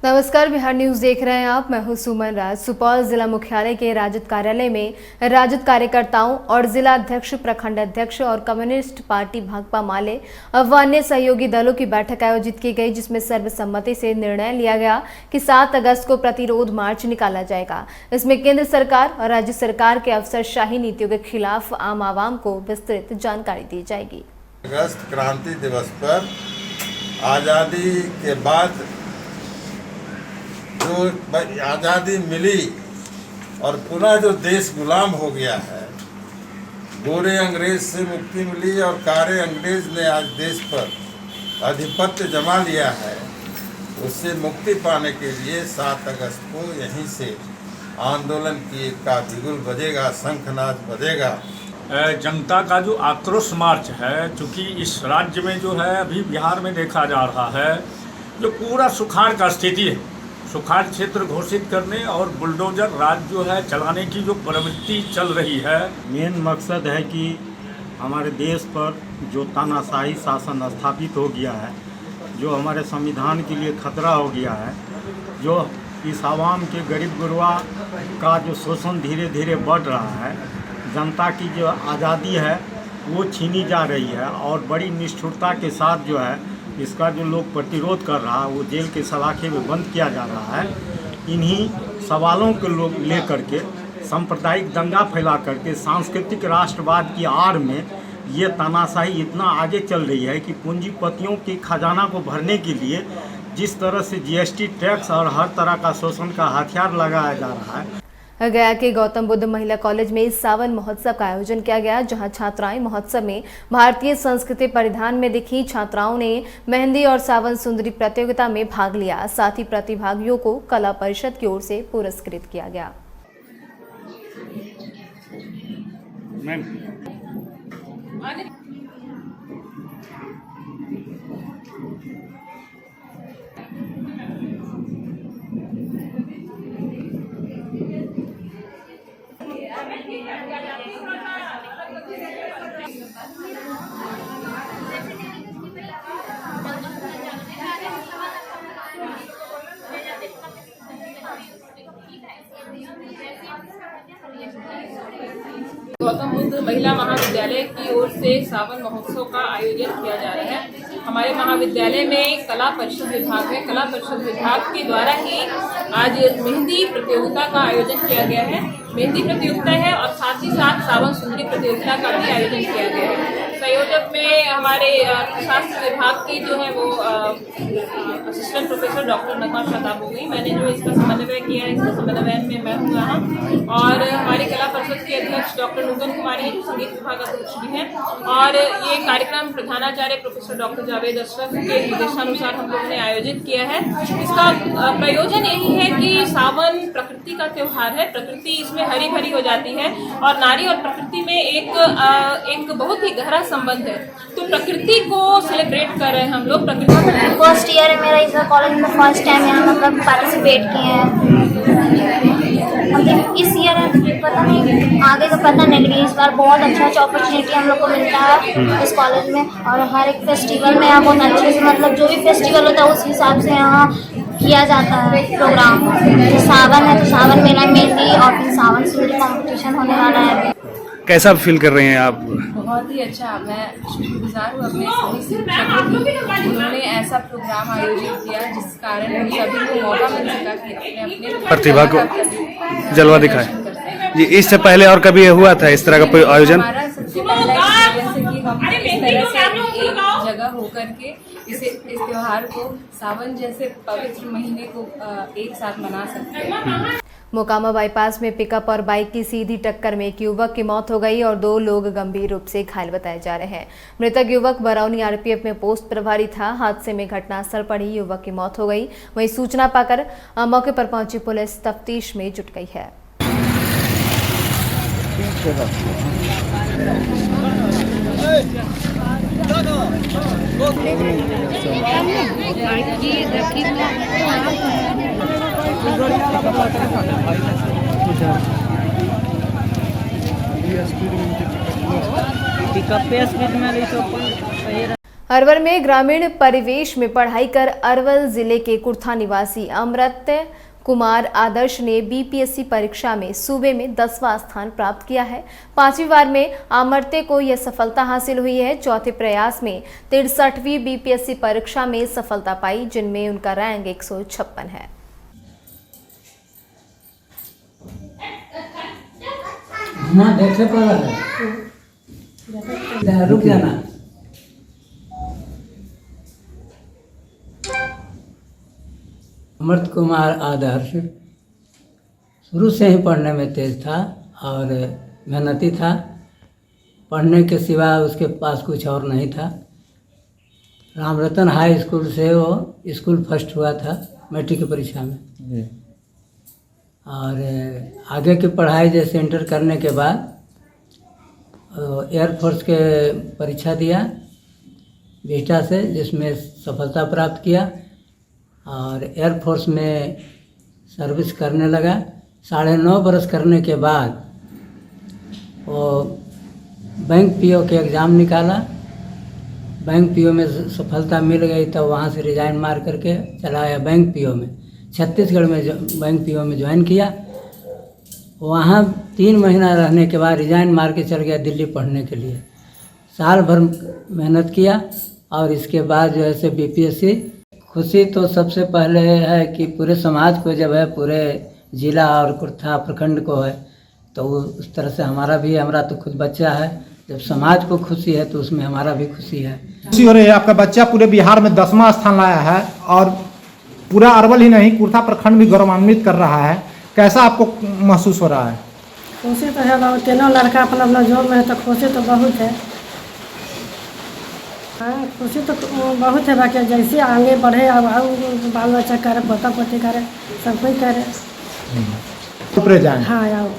नमस्कार, बिहार न्यूज देख रहे हैं आप। मैं हूं सुमन राज। सुपौल जिला मुख्यालय के राजद कार्यालय में राजद कार्यकर्ताओं और जिला अध्यक्ष, प्रखंड अध्यक्ष और कम्युनिस्ट पार्टी भाकपा माले व अन्य सहयोगी दलों की बैठक आयोजित की गई, जिसमें सर्वसम्मति से निर्णय लिया गया कि 7 अगस्त को प्रतिरोध मार्च निकाला जाएगा। इसमें केंद्र सरकार और राज्य सरकार के अफसरशाही नीतियों के खिलाफ आम आवाम को विस्तृत जानकारी दी जाएगी। अगस्त क्रांति दिवस पर आज़ादी के बाद जो आज़ादी मिली और पुनः जो देश गुलाम हो गया है, गोरे अंग्रेज से मुक्ति मिली और कारे अंग्रेज ने आज देश पर आधिपत्य जमा लिया है, उससे मुक्ति पाने के लिए 7 अगस्त को यहीं से आंदोलन की का बिगुल बजेगा, शंखनाद बजेगा। जनता का जो आक्रोश मार्च है, चूँकि इस राज्य में जो है अभी बिहार में देखा जा रहा है जो पूरा सुखाड़ का स्थिति है, सुखाड़ क्षेत्र घोषित करने और बुलडोजर राज जो है चलाने की जो प्रवृत्ति चल रही है। मेन मकसद है कि हमारे देश पर जो तानाशाही शासन स्थापित हो गया है, जो हमारे संविधान के लिए खतरा हो गया है, जो इस आवाम के गरीब गुरबा का जो शोषण धीरे धीरे बढ़ रहा है, जनता की जो आज़ादी है वो छीनी जा रही है और बड़ी निष्ठुरता के साथ जो है इसका जो लोग प्रतिरोध कर रहा है वो जेल के सलाखे में बंद किया जा रहा है। इन्हीं सवालों को लोग लेकर के सांप्रदायिक दंगा फैला करके सांस्कृतिक राष्ट्रवाद की आड़ में ये तानाशाही इतना आगे चल रही है कि पूंजीपतियों के खजाना को भरने के लिए जिस तरह से जीएसटी टैक्स और हर तरह का शोषण का हथियार लगाया जा रहा है। गया के गौतम बुद्ध महिला कॉलेज में सावन महोत्सव का आयोजन किया गया, जहां छात्राएं महोत्सव में भारतीय संस्कृति परिधान में दिखी। छात्राओं ने मेहंदी और सावन सुंदरी प्रतियोगिता में भाग लिया। साथ ही प्रतिभागियों को कला परिषद की ओर से पुरस्कृत किया गया। गौतम बुद्ध महिला महाविद्यालय की ओर से सावन महोत्सव का आयोजन किया जा रहा है। हमारे महाविद्यालय में कला परिषद विभाग है। कला परिषद विभाग के द्वारा ही आज मेहंदी प्रतियोगिता का आयोजन किया गया है। मेहंदी प्रतियोगिता है और साथ ही साथ सावन सुंदरी प्रतियोगिता का भी आयोजन किया गया है। संयोजक में हमारे शास्त्र विभाग की जो है वो असिस्टेंट प्रोफेसर डॉक्टर नगमा शताब हो गई। मैंने जो इसका समन्वय किया है, इसका समन्वयन में मैं हूँ यहाँ। और हमारी कला परिषद के अध्यक्ष डॉक्टर नूतन कुमारी जो संगीत विभाग अध्यक्ष भी हैं। और ये कार्यक्रम प्रधानाचार्य प्रोफेसर डॉक्टर जावेद अशरफ के निर्देशानुसार हम लोगों ने आयोजित किया है। इसका प्रयोजन यही है कि सावन प्रकृति का त्योहार है। प्रकृति इसमें हरी भरी हो जाती है और नारी और प्रकृति में एक बहुत ही गहरा संबंध है। तो प्रकृति को सेलिब्रेट कर रहे हैं हम लोग। प्रकृति फर्स्ट ईयर है मेरा इस कॉलेज में, फर्स्ट टाइम यहाँ मतलब पार्टिसिपेट किए हैं। मतलब इस ईयर पता नहीं, आगे तो पता नहीं, लेकिन इस बार बहुत अच्छा अपॉर्चुनिटी हम लोग को मिलता है इस कॉलेज में। और हर एक फेस्टिवल में यहाँ बहुत अच्छे से मतलब जो भी फेस्टिवल होता है उस हिसाब से यहाँ किया जाता है प्रोग्राम। जो सावन है तो सावन मेला, मेहंदी और फिर सावन सुंदरी कॉम्पिटिशन होने वाला है। कैसा फील कर रहे हैं आप? बहुत ही अच्छा। मैं शुक्रगुजार हूँ अपने सभी शिक्षकों की, उन्होंने ऐसा प्रोग्राम आयोजित किया जिस कारण हम सभी को मौका मिल सका कि अपने प्रतिभा को जलवा दिखाए। जी, इससे पहले और कभी हुआ था इस तरह का कोई आयोजन? हमारा सबसे पहला एक्सपीरियंस है कि हम इस तरह से एक जगह होकर के इस त्योहार को सावन जैसे पवित्र महीने को एक साथ मना सकते हैं। मोकामा बाईपास में पिकअप और बाइक की सीधी टक्कर में एक युवक की मौत हो गई और 2 लोग गंभीर रूप से घायल बताए जा रहे हैं। मृतक युवक बरौनी आरपीएफ में पोस्ट प्रभारी था। हादसे में घटनास्थल पर ही युवक की मौत हो गई। वहीं सूचना पाकर मौके पर पहुंची पुलिस तफ्तीश में जुट गई है। अरवल में ग्रामीण परिवेश में पढ़ाई कर अरवल जिले के कुर्था निवासी अमृत कुमार आदर्श ने बीपीएससी परीक्षा में सूबे में 10वां स्थान प्राप्त किया है। 5वीं बार में अमृत को यह सफलता हासिल हुई है। चौथे प्रयास में 63वीं बीपीएससी परीक्षा में सफलता पाई, जिनमें उनका रैंक 156 है। देखे पर रुक जाना। अमृत कुमार आदर्श शुरू से ही पढ़ने में तेज था और मेहनती था। पढ़ने के सिवा उसके पास कुछ और नहीं था। रामरतन हाई स्कूल से वो स्कूल फर्स्ट हुआ था मैट्रिक की परीक्षा में। और आगे की पढ़ाई जैसे इंटर करने के बाद एयरफोर्स के परीक्षा दिया बिहटा से, जिसमें सफलता प्राप्त किया और एयरफोर्स में सर्विस करने लगा। 9.5 बरस करने के बाद वो बैंक पीओ के एग्ज़ाम निकाला। बैंक पीओ में सफलता मिल गई तो वहाँ से रिज़ाइन मार करके चला आया बैंक पीओ में। छत्तीसगढ़ में बैंक पीओ में ज्वाइन किया। वहाँ 3 महीना रहने के बाद रिज़ाइन मार के चल गया दिल्ली पढ़ने के लिए। साल भर मेहनत किया और इसके बाद जो है से बीपीएससी। खुशी तो सबसे पहले है कि पूरे समाज को जब है, पूरे जिला और कुर्था प्रखंड को है, तो उस तरह से हमारा तो खुद बच्चा है। जब समाज को खुशी है तो उसमें हमारा भी खुशी है। खुशी हो रही है। आपका बच्चा पूरे बिहार में 10वां स्थान लाया है और पूरा अरवल ही नहीं कुर्था प्रखंड भी गौरवान्वित कर रहा है। कैसा आपको महसूस हो रहा है? खुशी तो है बहुत। तीनों लड़का अपना जॉब में है तो खुशी तो बहुत है। हाँ, खुशी तो बहुत है। बाकी जैसे आगे बढ़े, अब बाल बच्चा करे, पोता पोती करे, सब कोई करे। हाँ, आओ।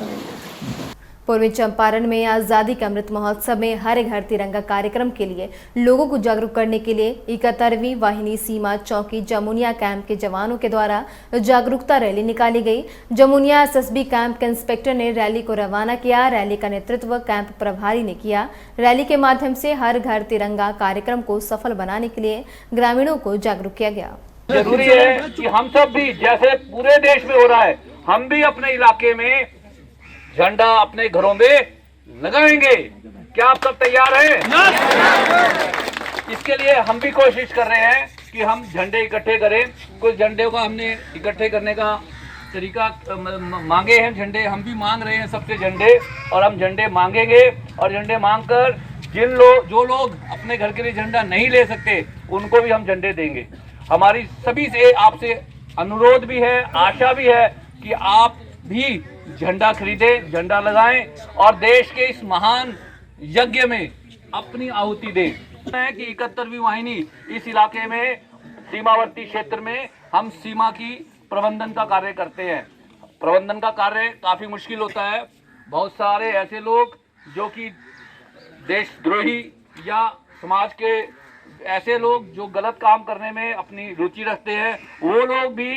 पूर्वी चंपारण में आज़ादी के अमृत महोत्सव में हर घर तिरंगा कार्यक्रम के लिए लोगों को जागरूक करने के लिए 71वीं वाहिनी सीमा चौकी जमुनिया कैंप के जवानों के द्वारा जागरूकता रैली निकाली गई। जमुनिया एसएसबी कैंप के इंस्पेक्टर ने रैली को रवाना किया। रैली का नेतृत्व कैंप प्रभारी ने किया। रैली के माध्यम से हर घर तिरंगा कार्यक्रम को सफल बनाने के लिए ग्रामीणों को जागरूक किया गया। जरूरी है कि हम सब भी, जैसे पूरे देश में हो रहा है, हम भी अपने इलाके में झंडा अपने घरों में लगाएंगे। क्या आप सब तैयार हैं? इसके लिए हम भी कोशिश कर रहे हैं कि हम झंडे इकट्ठे करें। कुछ झंडे को हमने इकट्ठे करने का तरीका मांगे हैं। झंडे हम भी मांग रहे हैं सबसे झंडे, और हम झंडे मांगेंगे। और झंडे मांगकर जो लोग अपने घर के लिए झंडा नहीं ले सकते उनको भी हम झंडे देंगे। हमारी सभी से आपसे अनुरोध भी है, आशा भी है कि आप भी झंडा खरीदें, झंडा लगाएं और देश के इस महान यज्ञ में अपनी आहुति दें। कि 71वीं वाहिनी इस इलाके में, सीमावर्ती क्षेत्र में हम सीमा की प्रबंधन का कार्य करते हैं। प्रबंधन का कार्य काफ़ी मुश्किल होता है। बहुत सारे ऐसे लोग जो कि देशद्रोही या समाज के ऐसे लोग जो गलत काम करने में अपनी रुचि रखते हैं, वो लोग भी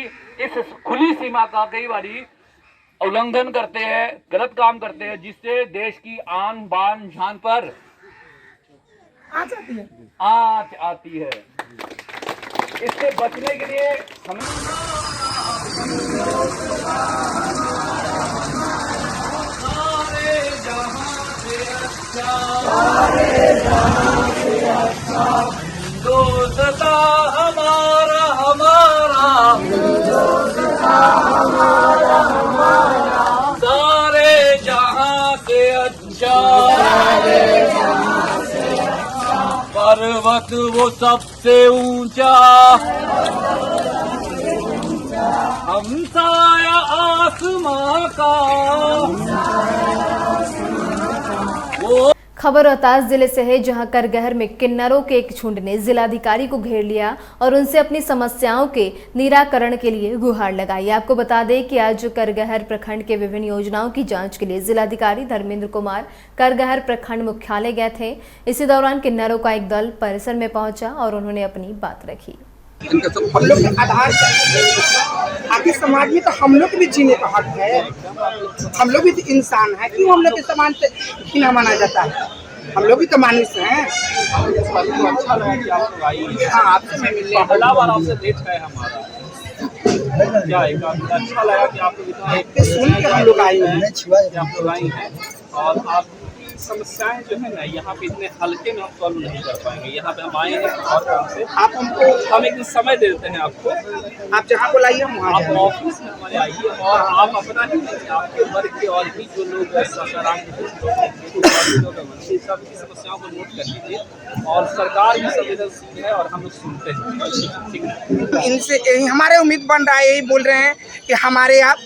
इस खुली सीमा का कई बारी उल्लंघन करते हैं, गलत काम करते हैं, जिससे देश की आन बान शान पर आँच आती है। इससे बचने के लिए हमें दोस्ता हमारा सारे जहां से अच्छा, पर्वत वो सबसे ऊंचा, हमसाया आसमां का। खबर रोहतास जिले से है, जहां करगहर में किन्नरों के एक झुंड ने जिलाधिकारी को घेर लिया और उनसे अपनी समस्याओं के निराकरण के लिए गुहार लगाई। आपको बता दें कि आज करगहर प्रखंड के विभिन्न योजनाओं की जांच के लिए जिलाधिकारी धर्मेंद्र कुमार करगहर प्रखंड मुख्यालय गए थे। इसी दौरान किन्नरों का एक दल परिसर में पहुंचा और उन्होंने अपनी बात रखी। हम लोग के आधार आगे समाज में तो हम लोग भी जीने का हक है। हम लोग भी तो इंसान है, क्यों हम लोग के समाज से घिना माना जाता है? हम लोग भी तो मानुष हैं। अच्छा लगा कि आप लोग आई हैं। हाँ, आपसे मैं मिलने पहला बार आपसे भेंट है हमारा। क्या है, अच्छा लगा कि आप लोग इतना सुन के हम लोग आए हैं। आप लोग आई हैं और आप समस्याएं जो है ना यहाँ पे इतने हल्के में हम सॉल्व नहीं कर पाएंगे। यहाँ पे हम आए हैं और काम से आप हमको हम एक दिन समय दे देते हैं आपको। आप जहाँ बुलाइए हम वहाँ आप जाएंगे। ऑफिस में हमारे आइए और आप अपना ही नहीं, आपके वर्ग के और भी जो लोग हैं सबकी समस्याओं को नोट कर लीजिए और सरकार भी संवेदनशील है और हम लोग सुनते हैं। ठीक है, इनसे यही हमारे उम्मीद बन रहा है, यही बोल रहे हैं कि हमारे आप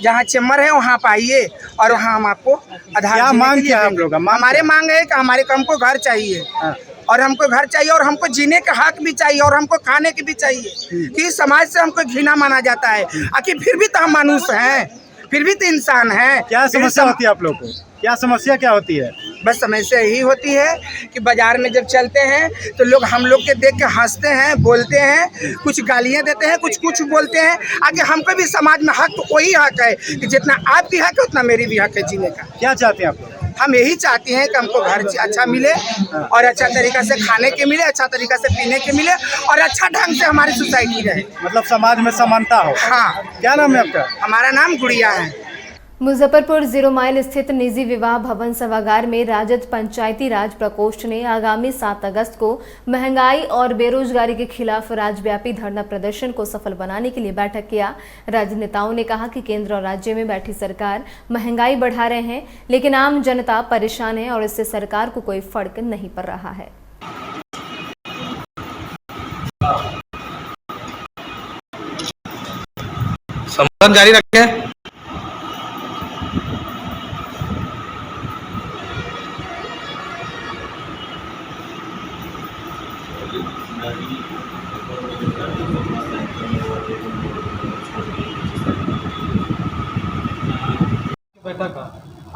जहाँ चैम्बर है वहाँ पर आइए और वहाँ हम आपको आधार क्या जीने मांग के लिए क्या है आप देंगे। लोग का? मांग हमारे मांग है कि हमारे को हमको घर चाहिए और हमको घर चाहिए और हमको जीने का हक भी चाहिए और हमको खाने की भी चाहिए कि समाज से हमको घृणा माना जाता है। आखिर फिर भी तो हम मनुष्य हैं, फिर भी तो इंसान हैं। क्या समस्या होती है आप लोग को? क्या समस्या क्या होती है? बस समस्या यही होती है कि बाजार में जब चलते हैं तो लोग हम लोग के देख के हंसते हैं, बोलते हैं, कुछ गालियाँ देते हैं, कुछ बोलते हैं। आगे हमको भी समाज में हक, वही हक है कि जितना आपकी हक है उतना मेरी भी हक है जीने का। क्या चाहते हैं आप लोग? हम यही चाहते हैं कि हमको घर अच्छा मिले और अच्छा तरीका से खाने के मिले, अच्छा तरीका से पीने के मिले और अच्छा ढंग से हमारी सोसाइटी रहे, मतलब समाज में समानता हो। हाँ। क्या नाम है आपका? हमारा नाम गुड़िया है। मुजफ्फरपुर 0 माइल स्थित निजी विवाह भवन सभागार में राजद पंचायती राज प्रकोष्ठ ने आगामी 7 अगस्त को महंगाई और बेरोजगारी के खिलाफ राज्यव्यापी धरना प्रदर्शन को सफल बनाने के लिए बैठक किया। राजनेताओं ने कहा कि केंद्र और राज्य में बैठी सरकार महंगाई बढ़ा रहे हैं, लेकिन आम जनता परेशान है और इससे सरकार को कोई फर्क नहीं पड़ रहा है। संबोधन जारी रखें।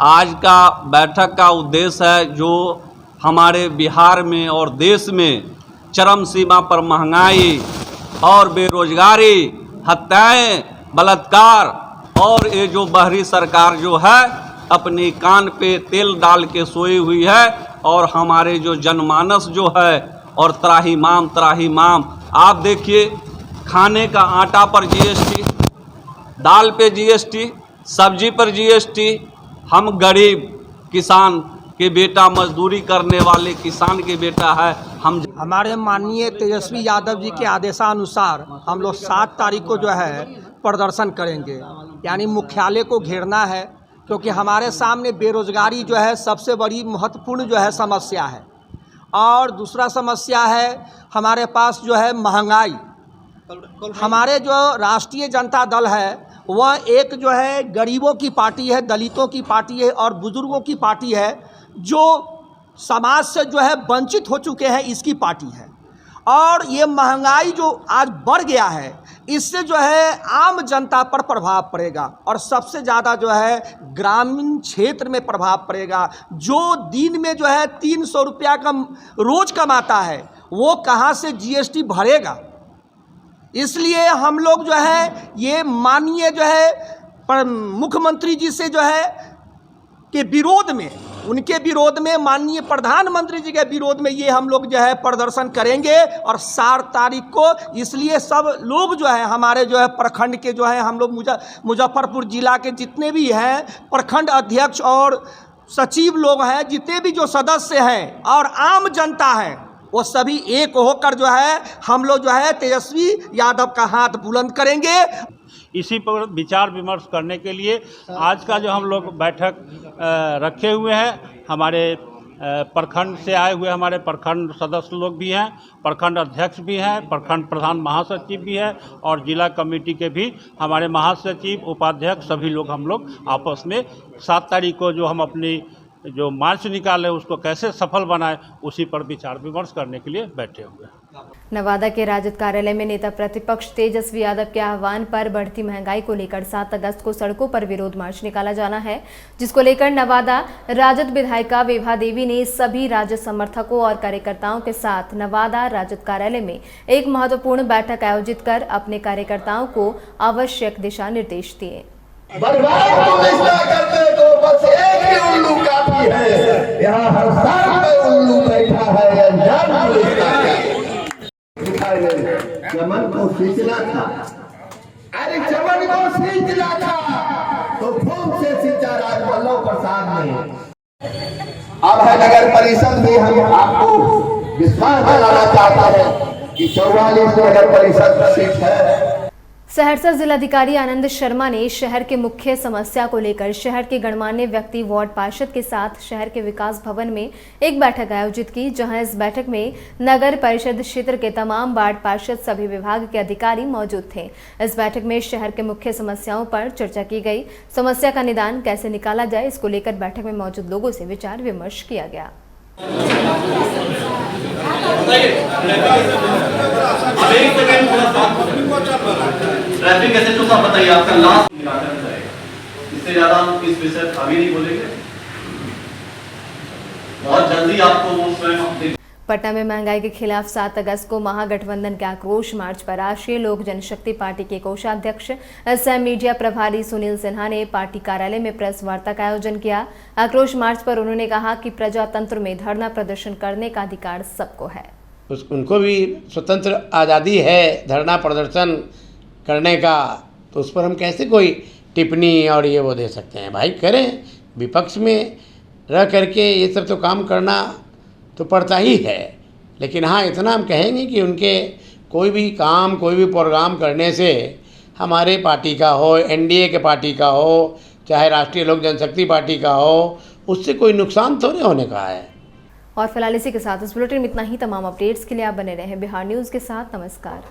आज का बैठक का उद्देश्य है जो हमारे बिहार में और देश में चरम सीमा पर महंगाई और बेरोजगारी, हत्याएं, बलात्कार और ये जो बाहरी सरकार जो है अपने कान पे तेल डाल के सोई हुई है और हमारे जो जनमानस जो है और त्राहिमाम आप देखिए, खाने का आटा पर जीएसटी, दाल पे जीएसटी, सब्जी पर जीएसटी। हम गरीब किसान के बेटा, मजदूरी करने वाले किसान के बेटा है। हमारे माननीय तेजस्वी यादव जी के आदेशानुसार हम लोग 7 तारीख को जो है प्रदर्शन करेंगे, यानी मुख्यालय को घेरना है, क्योंकि हमारे सामने बेरोजगारी जो है सबसे बड़ी महत्वपूर्ण जो है समस्या है। और दूसरा समस्या है हमारे पास जो है महंगाई। हमारे जो राष्ट्रीय जनता दल है वह एक जो है गरीबों की पार्टी है, दलितों की पार्टी है और बुजुर्गों की पार्टी है, जो समाज से जो है वंचित हो चुके हैं, इसकी पार्टी है। और ये महंगाई जो आज बढ़ गया है, इससे जो है आम जनता पर प्रभाव पड़ेगा और सबसे ज़्यादा जो है ग्रामीण क्षेत्र में प्रभाव पड़ेगा। जो दिन में जो है 300 रुपया का रोज़ कमाता है वो कहाँ से जीएसटी भरेगा। इसलिए हम लोग जो है ये माननीय जो है मुख्यमंत्री जी से जो है के विरोध में, उनके विरोध में, माननीय प्रधानमंत्री जी के विरोध में ये हम लोग जो है प्रदर्शन करेंगे और 7 तारीख को। इसलिए सब लोग जो है हमारे जो है प्रखंड के जो है हम लोग मुजफ्फरपुर जिला के जितने भी हैं प्रखंड अध्यक्ष और सचिव लोग हैं, जितने भी जो सदस्य हैं और आम जनता है, वो सभी एक होकर जो है हम लोग जो है तेजस्वी यादव का हाथ बुलंद करेंगे। इसी पर विचार विमर्श करने के लिए आज का जो हम लोग बैठक रखे हुए हैं, हमारे प्रखंड से आए हुए हमारे प्रखंड सदस्य लोग भी हैं, प्रखंड अध्यक्ष भी हैं, प्रखंड प्रधान महासचिव भी है और जिला कमेटी के भी हमारे महासचिव, उपाध्यक्ष सभी लोग हम लोग आपस में 7 तारीख को जो हम अपनी जो मार्च निकाले उसको कैसे सफल बनाए उसी पर विचार विमर्श करने के लिए बैठे हुए हैं। नवादा के राजद कार्यालय में नेता प्रतिपक्ष तेजस्वी यादव के आह्वान पर बढ़ती महंगाई को लेकर 7 अगस्त को सड़कों पर विरोध मार्च निकाला जाना है, जिसको लेकर नवादा राजद विधायिका विभा देवी ने सभी राजद समर्थकों और कार्यकर्ताओं के साथ नवादा राजद कार्यालय में एक महत्वपूर्ण बैठक आयोजित कर अपने कार्यकर्ताओं को आवश्यक दिशा निर्देश दिए। उल्लू काफी है, यहाँ हर साल में उल्लू बैठा है, अनजान पुलिस का चमन को सींचना था। अरे चमन को सींचना था तो खूब से सींचा राजवल्लभ प्रसाद ने। अब है नगर परिषद में हम आपको विश्वास दिलाना चाहता है कि 44 नगर परिषद सीट है। सहरसा जिलाधिकारी आनंद शर्मा ने शहर के मुख्य समस्या को लेकर शहर के गणमान्य व्यक्ति वार्ड पार्षद के साथ शहर के विकास भवन में एक बैठक आयोजित की, जहां इस बैठक में नगर परिषद क्षेत्र के तमाम वार्ड पार्षद सभी विभाग के अधिकारी मौजूद थे। इस बैठक में शहर के मुख्य समस्याओं पर चर्चा की गई। समस्या का निदान कैसे निकाला जाए, इसको लेकर बैठक में मौजूद लोगों से विचार विमर्श किया गया। ट्रैफिक कैसे तो आप बताइए, आपका लास्ट निराकरण करेगा, इससे ज्यादा हम इस विषय अभी नहीं बोलेंगे, बहुत जल्दी आपको वो स्वयं। पटना में महंगाई के खिलाफ 7 अगस्त को महागठबंधन के आक्रोश मार्च पर राष्ट्रीय लोक जनशक्ति पार्टी के कोषाध्यक्ष सह मीडिया प्रभारी सुनील सिन्हा ने पार्टी कार्यालय में प्रेस वार्ता का आयोजन किया। आक्रोश मार्च पर उन्होंने कहा कि प्रजातंत्र में धरना प्रदर्शन करने का अधिकार सबको है। उनको भी स्वतंत्र आज़ादी है धरना प्रदर्शन करने का, तो उस पर हम कैसे कोई टिप्पणी और ये वो दे सकते हैं। भाई करें, विपक्ष में रह करके ये सब तो काम करना तो पड़ता ही है, लेकिन हाँ इतना हम कहेंगे कि उनके कोई भी काम कोई भी प्रोग्राम करने से हमारे पार्टी का हो, एनडीए के पार्टी का हो, चाहे राष्ट्रीय लोक जनशक्ति पार्टी का हो, उससे कोई नुकसान थोड़े होने का है। और फिलहाल इसी के साथ इस बुलेटिन में इतना ही। तमाम अपडेट्स के लिए आप बने रहें बिहार न्यूज़ के साथ। नमस्कार।